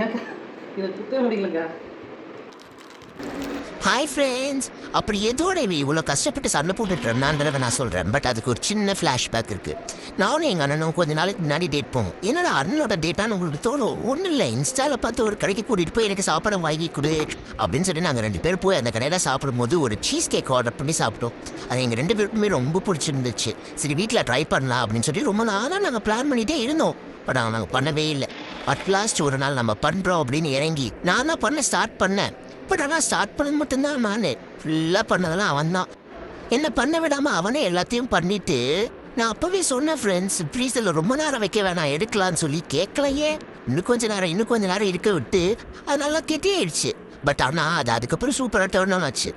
ஏக்கா இதை குத்தவே முடியலக்கா. Hi friends. அப்படி எதோட இவ்வளோ கஷ்டப்பட்டு சண்டை போட்டுட்டு இருந்தான்றதை நான் சொல்கிறேன். பட் அதுக்கு ஒரு சின்ன ஃப்ளாஷ்பேக் இருக்குது. நானும் எங்கள் அண்ணனும் கொஞ்ச நாளைக்கு முன்னாடி டேட் போவோம். என்னோட அண்ணனோட டேட்டான்னு உங்களுக்கு தோணும். ஒன்றும் இல்லை, இன்ஸ்டாவில் பார்த்து ஒரு கடைக்கு கூட்டிகிட்டு போய் எனக்கு சாப்பாடு வாங்கி கொடு அப்படின்னு சொல்லி நாங்கள் 2 பேர் போய் அந்த கடையில் சாப்பிடும்போது ஒரு சீஸ் கேக் ஆர்டர் பண்ணி சாப்பிட்டோம். அது எங்கள் 2 பேருக்குமே ரொம்ப பிடிச்சிருந்துச்சு. சரி வீட்டில் ட்ரை பண்ணலாம் அப்படின்னு சொல்லி ரொம்ப நாளாக நாங்கள் பிளான் பண்ணிகிட்டே இருந்தோம். பட் நாங்கள் பண்ணவே இல்லை. அட்லாஸ்ட் ஒரு நாள் நம்ம பண்ணுறோம் அப்படின்னு இறங்கி நான் தான் பண்ண ஸ்டார்ட் பண்ணேன். பட் ஆனால் ஸ்டார்ட் பண்ணது மட்டும்தான் நான் ஃபுல்லாக பண்ணதெல்லாம் அவன் தான். என்ன பண்ண விடாமல் அவனே எல்லாத்தையும் பண்ணிவிட்டு நான் அப்போவே சொன்னேன் ஃப்ரெண்ட்ஸ், ஃப்ரீசரில் ரொம்ப நேரம் வைக்க வேணாம் எடுக்கலான்னு சொல்லி கேட்கலையே. இன்னும் கொஞ்சம் நேரம் இருக்க விட்டு அது நல்லா கெட்டியாயிடுச்சு. பட் ஆனால் அது அதுக்கப்புறம் சூப்பராக டர்ன் ஆன் ஆச்சு.